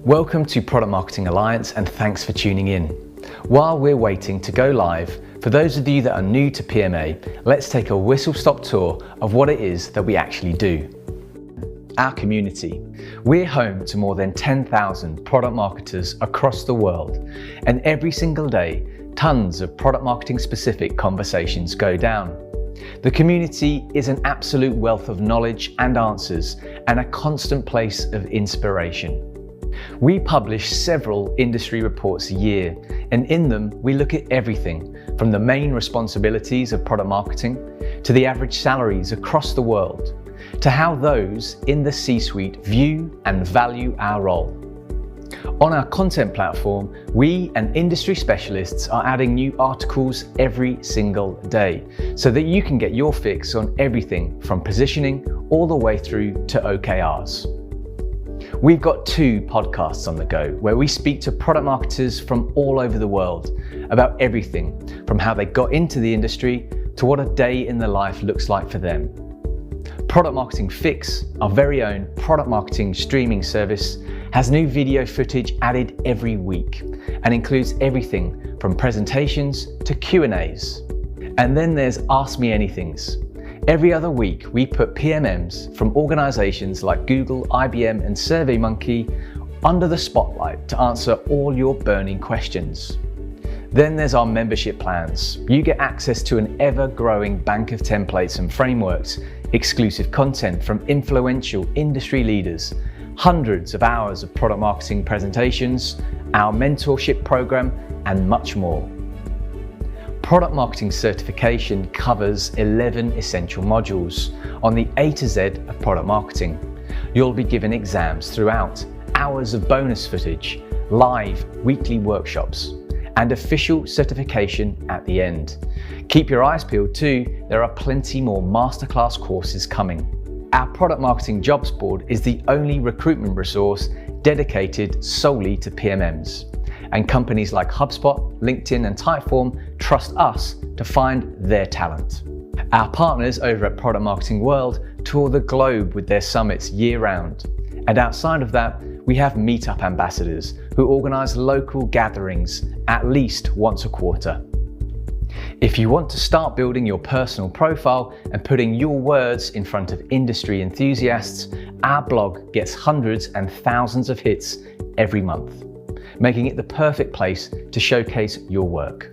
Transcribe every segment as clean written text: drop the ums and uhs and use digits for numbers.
Welcome to Product Marketing Alliance and thanks for tuning in. While we're waiting to go live, for those of you that are new to PMA, let's take a whistle-stop tour of what it is that we actually do. Our community. We're home to more than 10,000 product marketers across the world, and every single day, tons of product marketing specific conversations go down. The community is an absolute wealth of knowledge and answers, and a constant place of inspiration. We publish several industry reports a year, and in them we look at everything from the main responsibilities of product marketing to the average salaries across the world, to how those in the C-suite view and value our role. On our content platform, we and industry specialists are adding new articles every single day so that you can get your fix on everything from positioning all the way through to OKRs. We've got 2 podcasts on the go where we speak to product marketers from all over the world about everything from how they got into the industry to what a day in the life looks like for them. Product Marketing Fix, our very own product marketing streaming service, has new video footage added every week and includes everything from presentations to Q&As. And then there's Ask Me Anythings. Every other week, we put PMMs from organizations like Google, IBM, and SurveyMonkey under the spotlight to answer all your burning questions. Then there's our membership plans. You get access to an ever-growing bank of templates and frameworks, exclusive content from influential industry leaders, hundreds of hours of product marketing presentations, our mentorship program, and much more. Product marketing certification covers 11 essential modules on the A to Z of product marketing. You'll be given exams throughout, hours of bonus footage, live weekly workshops, and official certification at the end. Keep your eyes peeled too, there are plenty more masterclass courses coming. Our product marketing jobs board is the only recruitment resource dedicated solely to PMMs. And companies like HubSpot, LinkedIn, and Typeform trust us to find their talent. Our partners over at Product Marketing World tour the globe with their summits year-round. And outside of that, we have Meetup ambassadors who organize local gatherings at least once a quarter. If you want to start building your personal profile and putting your words in front of industry enthusiasts, our blog gets hundreds and thousands of hits every month, making it the perfect place to showcase your work.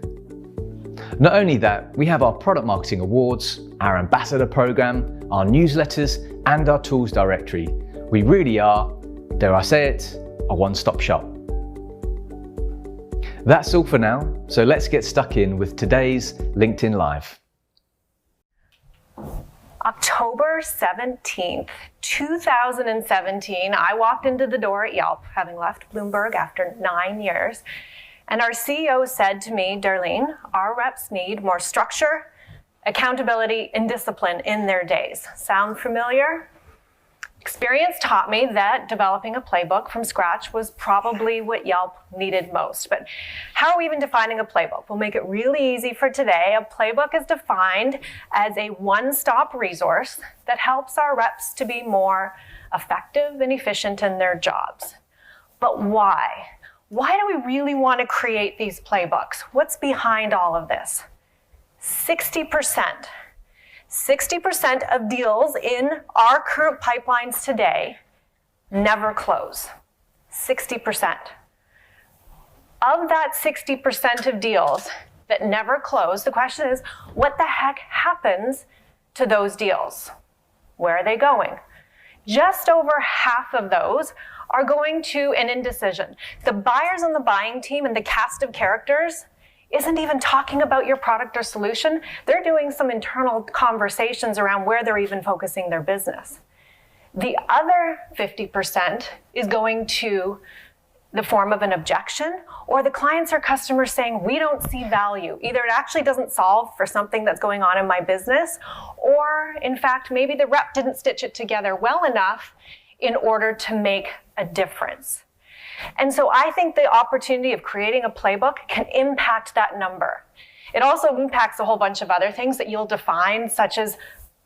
Not only that, we have our product marketing awards, our ambassador program, our newsletters, and our tools directory. We really are, dare I say it, a one-stop shop. That's all for now, so let's get stuck in with today's LinkedIn Live. October 17th, 2017, I walked into the door at Yelp, having left Bloomberg after 9 years, and our CEO said to me, Darlene, our reps need more structure, accountability, and discipline in their days. Sound familiar? Experience taught me that developing a playbook from scratch was probably what Yelp needed most. But how are we even defining a playbook? We'll make it really easy for today. A playbook is defined as a one-stop resource that helps our reps to be more effective and efficient in their jobs. But why? Why do we really want to create these playbooks? What's behind all of this? 60% of deals in our current pipelines today never close. 60%. Of that 60% of deals that never close, the question is, what the heck happens to those deals? Where are they going? Just over half of those are going to an indecision. The buyers on the buying team and the cast of characters isn't even talking about your product or solution. They're doing some internal conversations around where they're even focusing their business. The other 50% is going to the form of an objection, or the clients or customers saying, we don't see value. Either it actually doesn't solve for something that's going on in my business, or in fact, maybe the rep didn't stitch it together well enough in order to make a difference. And so I think the opportunity of creating a playbook can impact that number. It also impacts a whole bunch of other things that you'll define, such as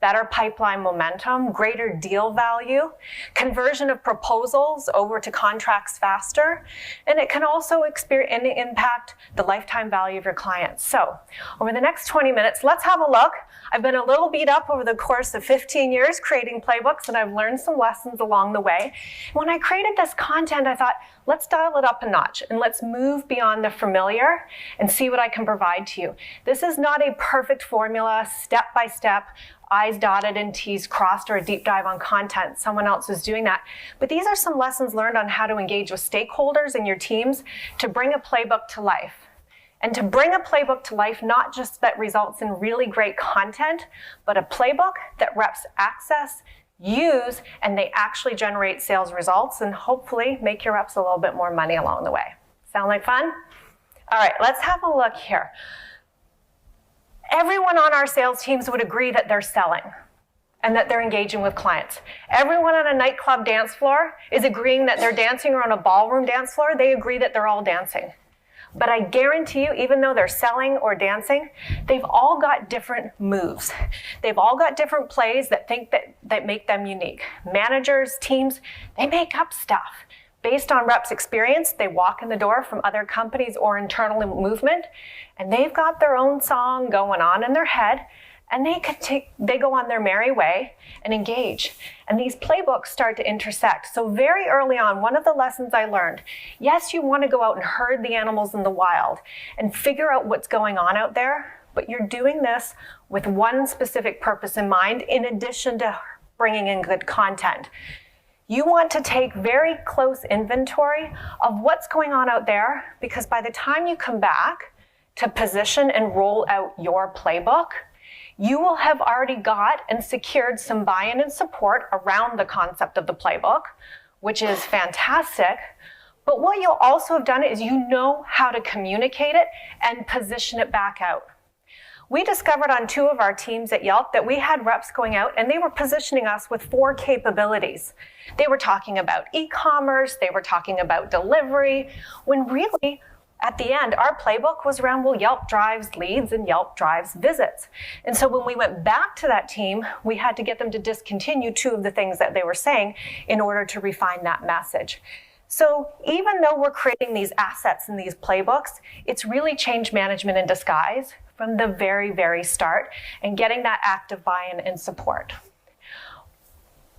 better pipeline momentum, greater deal value, conversion of proposals over to contracts faster, and it can also impact the lifetime value of your clients. So over the next 20 minutes, let's have a look. I've been a little beat up over the course of 15 years creating playbooks, and I've learned some lessons along the way. When I created this content, I thought, let's dial it up a notch and let's move beyond the familiar and see what I can provide to you. This is not a perfect formula, step by step, I's dotted and T's crossed, or a deep dive on content. Someone else is doing that. But these are some lessons learned on how to engage with stakeholders in your teams to bring a playbook to life. And to bring a playbook to life, not just that results in really great content, but a playbook that reps access, use, and they actually generate sales results and hopefully make your reps a little bit more money along the way. Sound like fun? All right, let's have a look here. Everyone on our sales teams would agree that they're selling and that they're engaging with clients. Everyone on a nightclub dance floor is agreeing that they're dancing, or on a ballroom dance floor, they agree that they're all dancing. But I guarantee you, even though they're selling or dancing, they've all got different moves. They've all got different plays that make them unique. Managers, teams, they make up stuff. Based on reps' experience, they walk in the door from other companies or internal movement, and they've got their own song going on in their head, and they go on their merry way and engage. And these playbooks start to intersect. So very early on, one of the lessons I learned, yes, you want to go out and herd the animals in the wild and figure out what's going on out there, but you're doing this with one specific purpose in mind, in addition to bringing in good content. You want to take very close inventory of what's going on out there, because by the time you come back to position and roll out your playbook, you will have already got and secured some buy-in and support around the concept of the playbook, which is fantastic. But what you'll also have done is you know how to communicate it and position it back out. We discovered on 2 of our teams at Yelp that we had reps going out and they were positioning us with 4 capabilities. They were talking about e-commerce, they were talking about delivery, when really, at the end, our playbook was around, well, Yelp drives leads and Yelp drives visits. And so when we went back to that team, we had to get them to discontinue 2 of the things that they were saying in order to refine that message. So even though we're creating these assets in these playbooks, it's really change management in disguise from the very, very start and getting that active buy-in and support.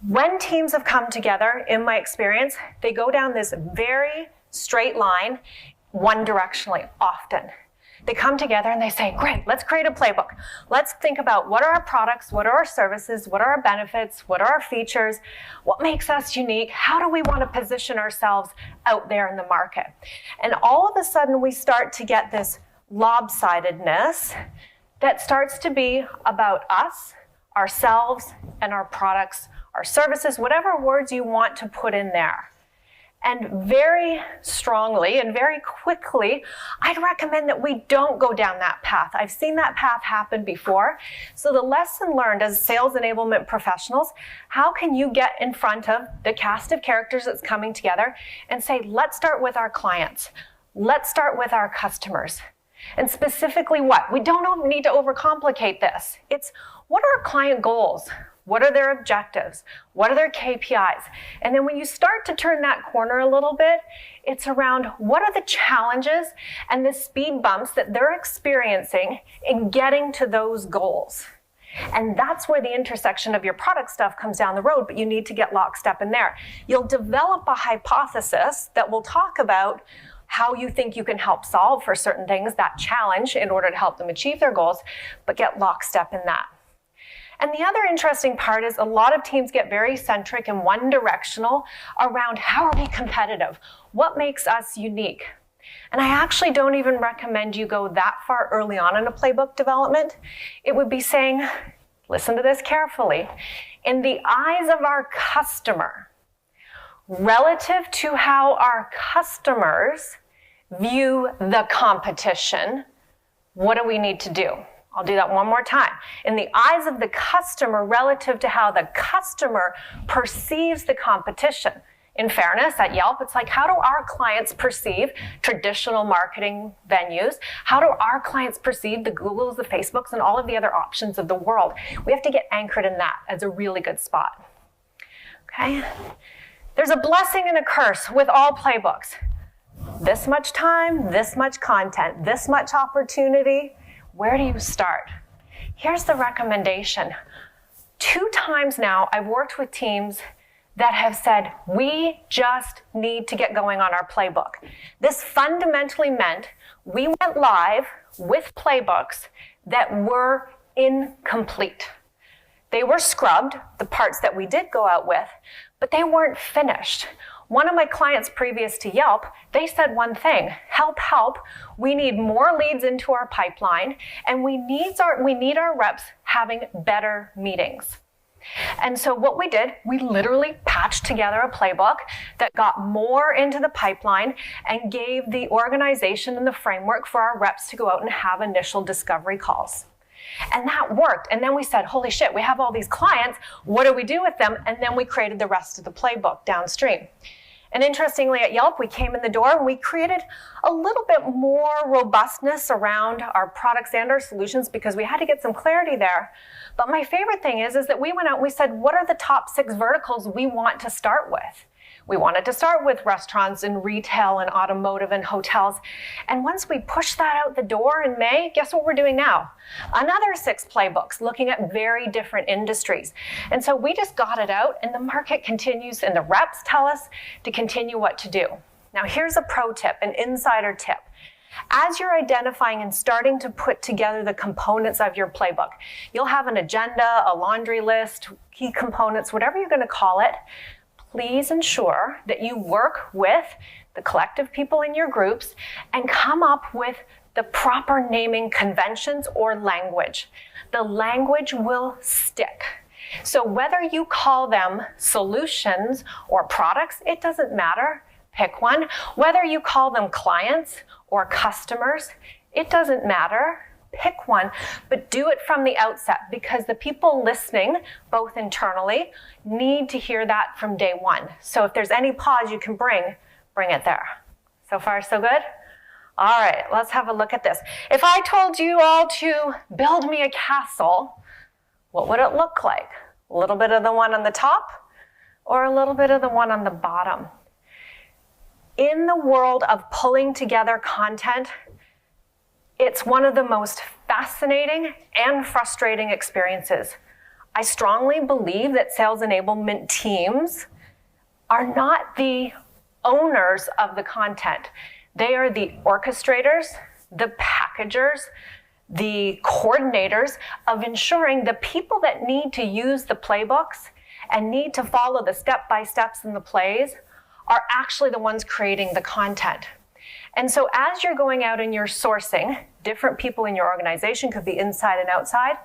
When teams have come together, in my experience, they go down this very straight line, one directionally often. They come together and they say, great, let's create a playbook. Let's think about what are our products, what are our services, what are our benefits, what are our features, what makes us unique, how do we want to position ourselves out there in the market? And all of a sudden we start to get this lopsidedness that starts to be about us, ourselves, and our products, our services, whatever words you want to put in there. And very strongly and very quickly, I'd recommend that we don't go down that path. I've seen that path happen before. So the lesson learned as sales enablement professionals, how can you get in front of the cast of characters that's coming together and say, let's start with our clients. Let's start with our customers. And specifically what? We don't need to overcomplicate this. It's what are our client goals? What are their objectives? What are their KPIs? And then when you start to turn that corner a little bit, it's around what are the challenges and the speed bumps that they're experiencing in getting to those goals. And that's where the intersection of your product stuff comes down the road, but you need to get lockstep in there. You'll develop a hypothesis that will talk about how you think you can help solve for certain things, that challenge, in order to help them achieve their goals, but get lockstep in that. And the other interesting part is a lot of teams get very centric and one-directional around how are we competitive? What makes us unique? And I actually don't even recommend you go that far early on in a playbook development. It would be saying, listen to this carefully, in the eyes of our customer, relative to how our customers view the competition, what do we need to do? I'll do that one more time. In the eyes of the customer, relative to how the customer perceives the competition. In fairness, at Yelp, it's like, how do our clients perceive traditional marketing venues? How do our clients perceive the Googles, the Facebooks, and all of the other options of the world? We have to get anchored in that as a really good spot. Okay? There's a blessing and a curse with all playbooks. This much time, this much content, this much opportunity. Where do you start? Here's the recommendation. 2 times now, I've worked with teams that have said, we just need to get going on our playbook. This fundamentally meant we went live with playbooks that were incomplete. They were scrubbed, the parts that we did go out with, but they weren't finished. One of my clients previous to Yelp, they said one thing, help, we need more leads into our pipeline, and we need our reps having better meetings. And so what we did, we literally patched together a playbook that got more into the pipeline and gave the organization and the framework for our reps to go out and have initial discovery calls. And that worked. And then we said, holy shit, we have all these clients. What do we do with them? And then we created the rest of the playbook downstream. And interestingly, at Yelp, we came in the door and we created a little bit more robustness around our products and our solutions because we had to get some clarity there. But my favorite thing is that we went out and we said, what are the top 6 verticals we want to start with? We wanted to start with restaurants and retail and automotive and hotels. And once we pushed that out the door in May, guess what we're doing now? Another 6 playbooks looking at very different industries. And so we just got it out and the market continues and the reps tell us to continue what to do. Now here's a pro tip, an insider tip. As you're identifying and starting to put together the components of your playbook, you'll have an agenda, a laundry list, key components, whatever you're going to call it. Please ensure that you work with the collective people in your groups and come up with the proper naming conventions or language. The language will stick. So whether you call them solutions or products, it doesn't matter. Pick one. Whether you call them clients or customers, it doesn't matter. Pick one, but do it from the outset because the people listening, both internally, need to hear that from day one. So if there's any pause you can bring it there. So far, so good? All right, let's have a look at this. If I told you all to build me a castle, what would it look like? A little bit of the one on the top or a little bit of the one on the bottom? In the world of pulling together content, it's one of the most fascinating and frustrating experiences. I strongly believe that sales enablement teams are not the owners of the content. They are the orchestrators, the packagers, the coordinators of ensuring the people that need to use the playbooks and need to follow the step-by-steps in the plays are actually the ones creating the content. And so as you're going out and you're sourcing, different people in your organization, could be inside and outside,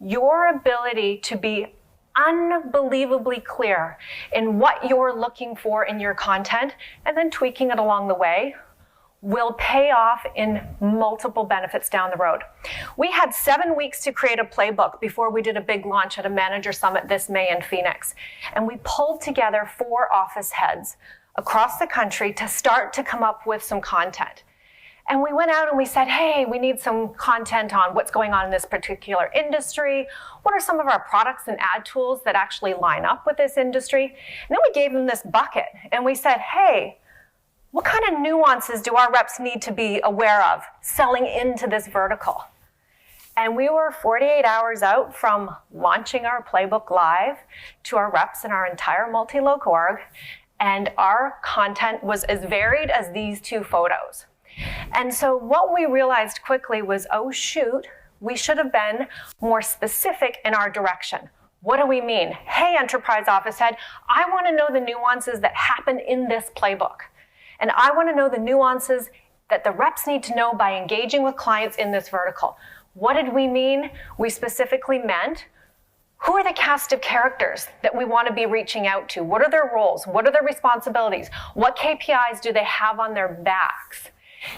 your ability to be unbelievably clear in what you're looking for in your content and then tweaking it along the way will pay off in multiple benefits down the road. We had 7 weeks to create a playbook before we did a big launch at a manager summit this May in Phoenix. And we pulled together 4 office heads across the country to start to come up with some content. And we went out and we said, hey, we need some content on what's going on in this particular industry. What are some of our products and ad tools that actually line up with this industry? And then we gave them this bucket and we said, hey, what kind of nuances do our reps need to be aware of selling into this vertical? And we were 48 hours out from launching our playbook live to our reps in our entire multi-loc org. And our content was as varied as these 2 photos. And so what we realized quickly was, oh shoot, we should have been more specific in our direction. What do we mean? Hey, enterprise office head, I want to know the nuances that happen in this playbook. And I want to know the nuances that the reps need to know by engaging with clients in this vertical. What did we mean? We specifically meant, who are the cast of characters that we want to be reaching out to? What are their roles? What are their responsibilities? What KPIs do they have on their backs?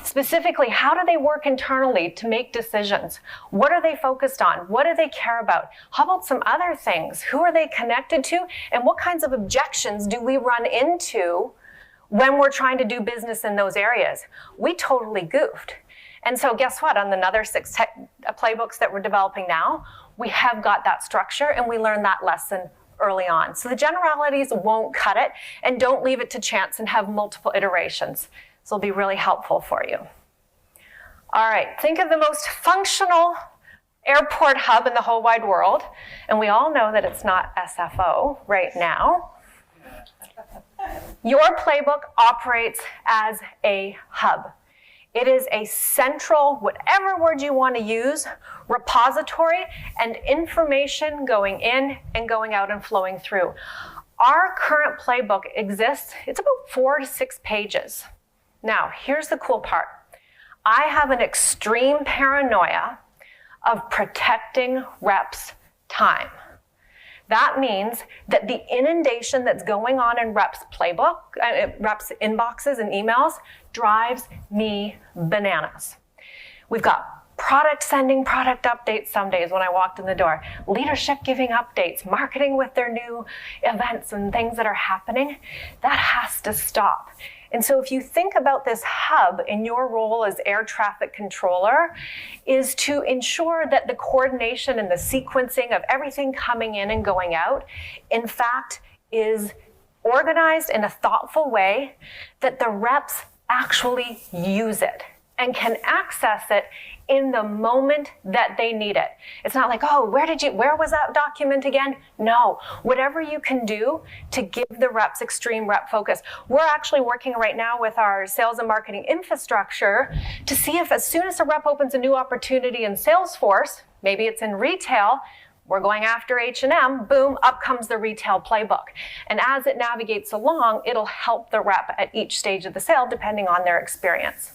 Specifically, how do they work internally to make decisions? What are they focused on? What do they care about? How about some other things? Who are they connected to? And what kinds of objections do we run into when we're trying to do business in those areas? We totally goofed. And so guess what? On another 6 playbooks that we're developing now, we have got that structure and we learned that lesson early on. So the generalities won't cut it, and don't leave it to chance and have multiple iterations. This will be really helpful for you. All right, think of the most functional airport hub in the whole wide world. And we all know that it's not SFO right now. Your playbook operates as a hub. It is a central, whatever word you want to use, repository and information going in and going out and flowing through. Our current playbook exists, it's about 4 to 6 pages. Now, here's the cool part. I have an extreme paranoia of protecting reps' time. That means that the inundation that's going on in reps' playbook, reps' inboxes and emails drives me bananas. We've got product sending product updates some days when I walked in the door, leadership giving updates, marketing with their new events and things that are happening. That has to stop. And so if you think about this hub in your role as air traffic controller, is to ensure that the coordination and the sequencing of everything coming in and going out, in fact, is organized in a thoughtful way that the reps actually use it and can access it in the moment that they need it. It's not like, oh, where was that document again? No, whatever you can do to give the reps extreme rep focus. We're actually working right now with our sales and marketing infrastructure to see if as soon as a rep opens a new opportunity in Salesforce, maybe it's in retail, we're going after H&M, boom, up comes the retail playbook. And as it navigates along, it'll help the rep at each stage of the sale depending on their experience.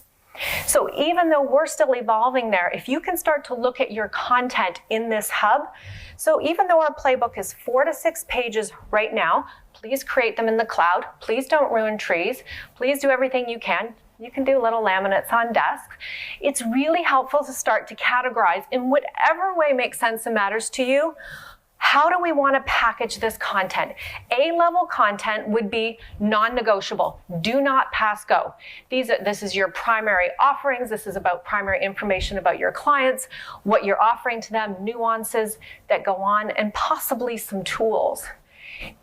So even though we're still evolving there, if you can start to look at your content in this hub, so even though our playbook is 4 to 6 pages right now, please create them in the cloud. Please don't ruin trees. Please do everything you can. You can do little laminates on desks. It's really helpful to start to categorize in whatever way makes sense and matters to you. How do we want to package this content? A-level content would be non-negotiable. Do not pass go. This is your primary offerings. This is about primary information about your clients, what you're offering to them, nuances that go on, and possibly some tools.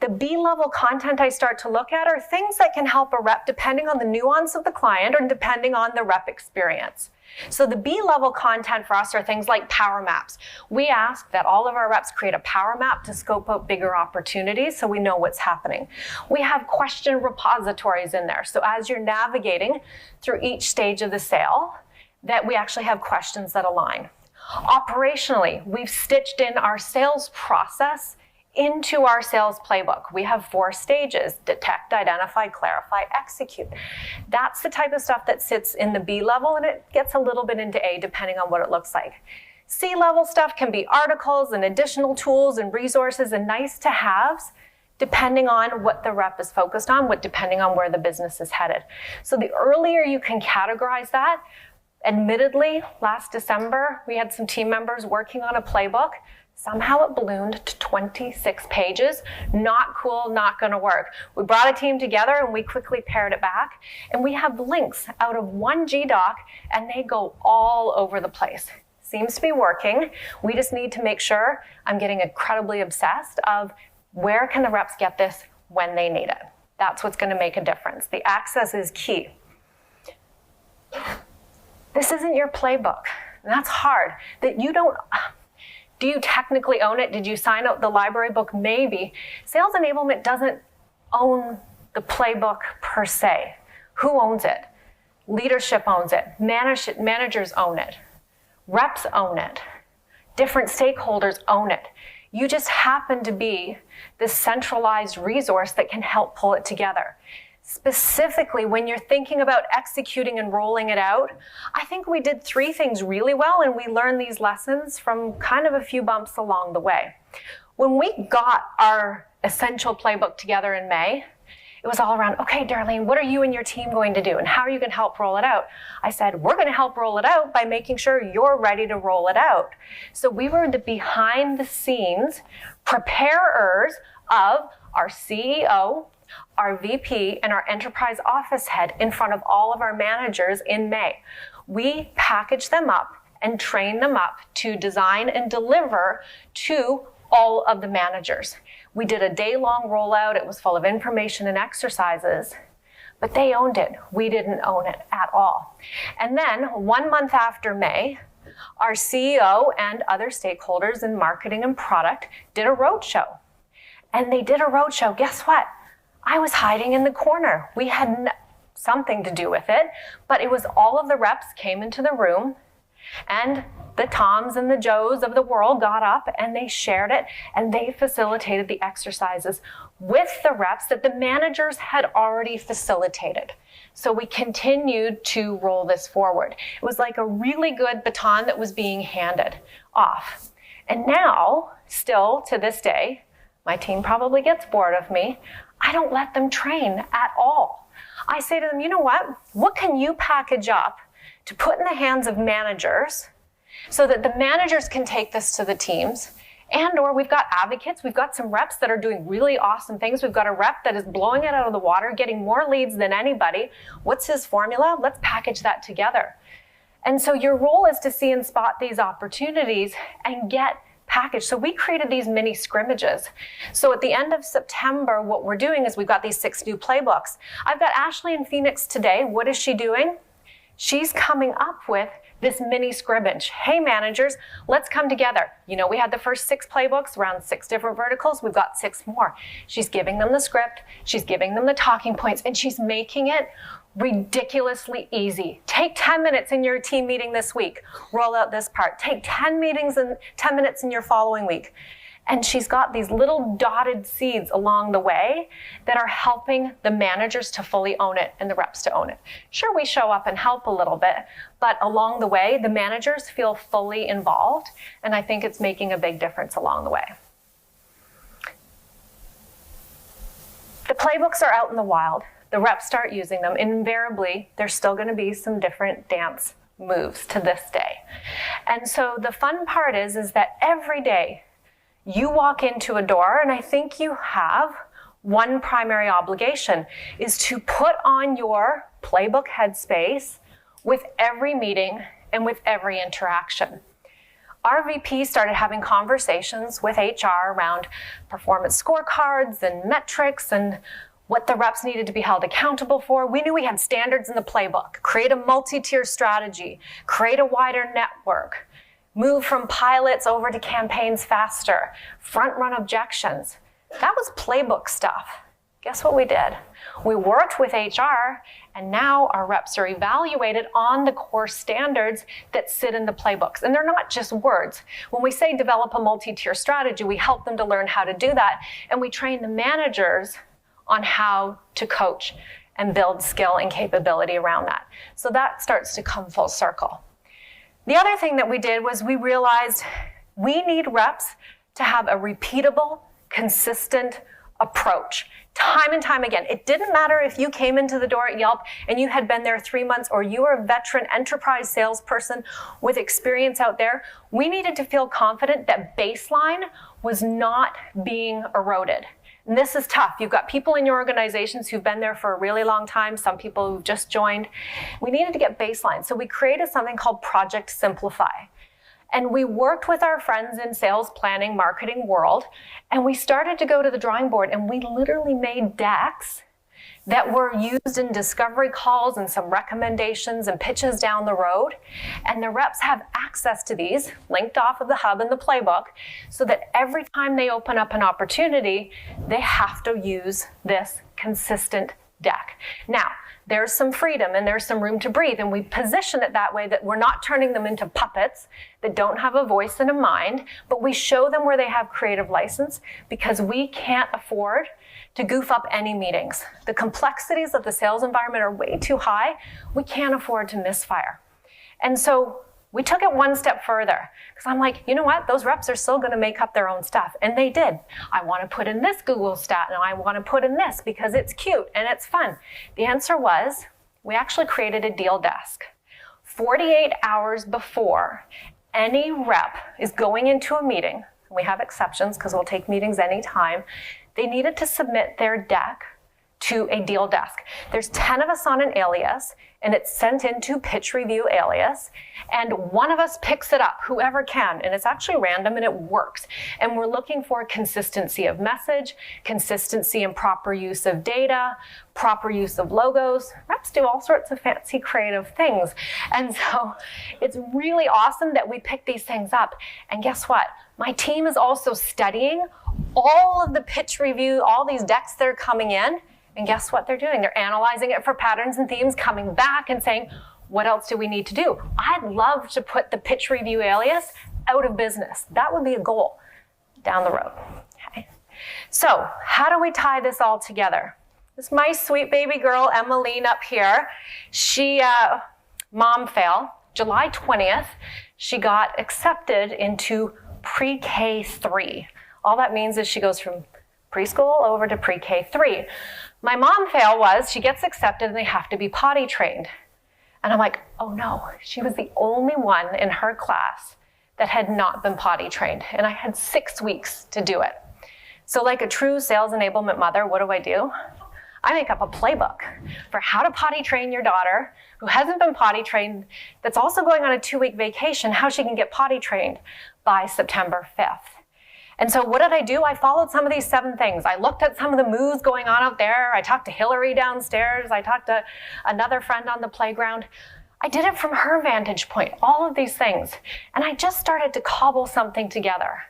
The B-level content I start to look at are things that can help a rep depending on the nuance of the client or depending on the rep experience. So the B-level content for us are things like power maps. We ask that all of our reps create a power map to scope out bigger opportunities so we know what's happening. We have question repositories in there. So as you're navigating through each stage of the sale, that we actually have questions that align. Operationally, we've stitched in our sales process into our sales playbook. We have 4 stages: detect, identify, clarify, execute. That's the type of stuff that sits in the B level, and it gets a little bit into A depending on what it looks like. C level stuff can be articles and additional tools and resources and nice to haves depending on what the rep is focused on, depending on where the business is headed. So the earlier you can categorize that, admittedly, last December, we had some team members working on a playbook. Somehow it ballooned to 26 pages. Not cool, not gonna work. We brought a team together and we quickly pared it back. And we have links out of one GDoc and they go all over the place. Seems to be working. We just need to make sure, I'm getting incredibly obsessed of where can the reps get this when they need it. That's what's gonna make a difference. The access is key. This isn't your playbook. And that's hard. That you don't, do you technically own it? Did you sign out the library book? Maybe. Sales enablement doesn't own the playbook per se. Who owns it? Leadership owns it. Managers own it. Reps own it. Different stakeholders own it. You just happen to be this centralized resource that can help pull it together. Specifically, when you're thinking about executing and rolling it out, I think we did 3 things really well, and we learned these lessons from kind of a few bumps along the way. When we got our essential playbook together in May, it was all around, okay, Darlene, what are you and your team going to do? And how are you going to help roll it out? I said, we're going to help roll it out by making sure you're ready to roll it out. So we were the behind the scenes preparers of our CEO, our VP, and our enterprise office head in front of all of our managers in May. We packaged them up and trained them up to design and deliver to all of the managers. We did a day-long rollout. It was full of information and exercises, but they owned it. We didn't own it at all. And then 1 month after May, our CEO and other stakeholders in marketing and product did a roadshow. And they did a roadshow. Guess what? I was hiding in the corner. We had something to do with it, but it was all of the reps came into the room, and the Toms and the Joes of the world got up and they shared it, and they facilitated the exercises with the reps that the managers had already facilitated. So we continued to roll this forward. It was like a really good baton that was being handed off. And now, still to this day, my team probably gets bored of me. I don't let them train at all. I say to them, you know what can you package up to put in the hands of managers so that the managers can take this to the teams? And or we've got advocates, we've got some reps that are doing really awesome things. We've got a rep that is blowing it out of the water, getting more leads than anybody. What's his formula? Let's package that together. And so your role is to see and spot these opportunities and get packaged. So we created these mini scrimmages. So at the end of September, what we're doing is we've got these 6 new playbooks. I've got Ashley in Phoenix today. What is she doing? She's coming up with this mini scrimmage. Hey managers, let's come together. You know, we had the first 6 playbooks around 6 different verticals. We've got 6 more. She's giving them the script. She's giving them the talking points, and she's making it ridiculously easy. Take 10 minutes in your team meeting this week. Roll out this part. Take 10 minutes in your following week. And she's got these little dotted seeds along the way that are helping the managers to fully own it and the reps to own it. Sure, we show up and help a little bit, but along the way, the managers feel fully involved, and I think it's making a big difference along the way. The playbooks are out in the wild. The reps start using them. Invariably, there's still going to be some different dance moves to this day. And so the fun part is that every day, you walk into a door, and I think you have one primary obligation, is to put on your playbook headspace with every meeting and with every interaction. Our VP started having conversations with HR around performance scorecards and metrics and what the reps needed to be held accountable for. We knew we had standards in the playbook. Create a multi-tier strategy, create a wider network, move from pilots over to campaigns faster, front-run objections. That was playbook stuff. Guess what we did? We worked with HR, and now our reps are evaluated on the core standards that sit in the playbooks. And they're not just words. When we say develop a multi-tier strategy, we help them to learn how to do that, and we train the managers on how to coach and build skill and capability around that. So that starts to come full circle. The other thing that we did was we realized we need reps to have a repeatable, consistent approach. Time and time again. It didn't matter if you came into the door at Yelp and you had been there 3 months, or you were a veteran enterprise salesperson with experience out there. We needed to feel confident that baseline was not being eroded. And this is tough. You've got people in your organizations who've been there for a really long time, some people who've just joined. We needed to get baseline. So we created something called Project Simplify. And we worked with our friends in sales planning, marketing world, and we started to go to the drawing board, and we literally made decks that were used in discovery calls and some recommendations and pitches down the road. And the reps have access to these, linked off of the hub and the playbook, so that every time they open up an opportunity, they have to use this consistent deck. Now, there's some freedom and there's some room to breathe, and we position it that way that we're not turning them into puppets that don't have a voice and a mind, but we show them where they have creative license, because we can't afford to goof up any meetings. The complexities of the sales environment are way too high. We can't afford to misfire. And so We took it one step further because I'm like, you know what? Those reps are still going to make up their own stuff. And they did. I want to put in this Google stat and I want to put in this because it's cute and it's fun. The answer was we actually created a deal desk. 48 hours before any rep is going into a meeting, we have exceptions because we'll take meetings anytime, they needed to submit their deck to a deal desk. There's 10 of us on an alias, and it's sent into pitch review alias, and one of us picks it up, whoever can, and it's actually random and it works. And we're looking for consistency of message, consistency and proper use of data, proper use of logos. Reps do all sorts of fancy creative things. And so it's really awesome that we pick these things up. And guess what? My team is also studying all of the pitch review, all these decks that are coming in. And guess what they're doing? They're analyzing it for patterns and themes, coming back and saying, what else do we need to do? I'd love to put the pitch review alias out of business. That would be a goal down the road. Okay. So how do we tie this all together? This is my sweet baby girl, Emmeline, up here. She, mom fail, July 20th, she got accepted into pre-K 3. All that means is she goes from preschool over to pre-K 3. My mom fail was she gets accepted and they have to be potty trained. And I'm like, oh no, she was the only one in her class that had not been potty trained. And I had 6 weeks to do it. So like a true sales enablement mother, what do? I make up a playbook for how to potty train your daughter who hasn't been potty trained, that's also going on a 2-week vacation, how she can get potty trained by September 5th. And so what did I do? I followed some of these 7 things. I looked at some of the moves going on out there. I talked to Hillary downstairs. I talked to another friend on the playground. I did it from her vantage point, all of these things. And I just started to cobble something together.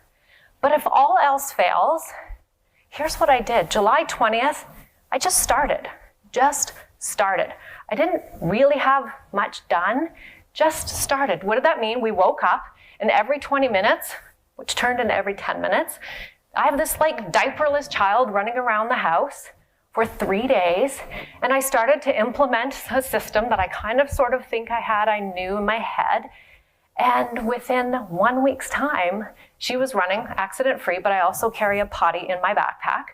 But if all else fails, here's what I did. July 20th, I just started. I didn't really have much done, just started. What did that mean? We woke up and every 20 minutes, which turned into every 10 minutes, I have this like diaperless child running around the house for 3 days. And I started to implement a system that I kind of sort of think I knew in my head. And within 1 week's time, she was running accident-free, but I also carry a potty in my backpack.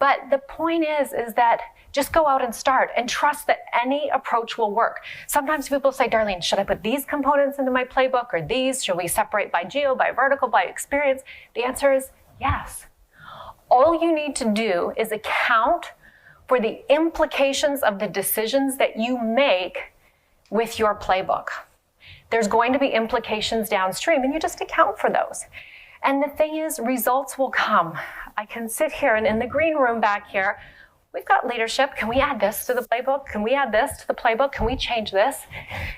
But the point is that just go out and start and trust that any approach will work. Sometimes people say, Darlene, should I put these components into my playbook or these? Should we separate by geo, by vertical, by experience? The answer is yes. All you need to do is account for the implications of the decisions that you make with your playbook. There's going to be implications downstream, and you just account for those. And the thing is, results will come. I can sit here, and in the green room back here, we've got leadership. Can we add this to the playbook? Can we add this to the playbook? Can we change this?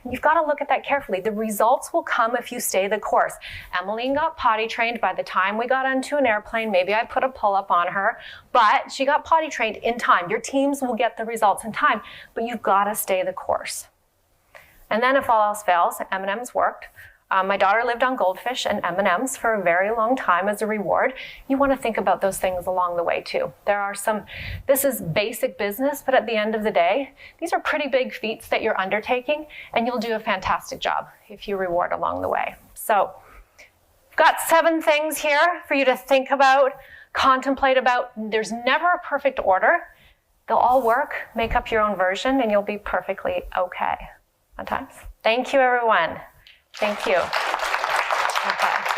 And you've got to look at that carefully. The results will come if you stay the course. Emmeline got potty trained by the time we got onto an airplane. Maybe I put a pull-up on her, but she got potty trained in time. Your teams will get the results in time, but you've got to stay the course. And then if all else fails, M&M's worked. My daughter lived on goldfish and M&Ms for a very long time as a reward. You want to think about those things along the way too. This is basic business, but at the end of the day, these are pretty big feats that you're undertaking, and you'll do a fantastic job if you reward along the way. So I've got 7 things here for you to think about, contemplate about. There's never a perfect order. They'll all work, make up your own version, and you'll be perfectly okay. Sometimes. Thank you, everyone. Thank you. Okay.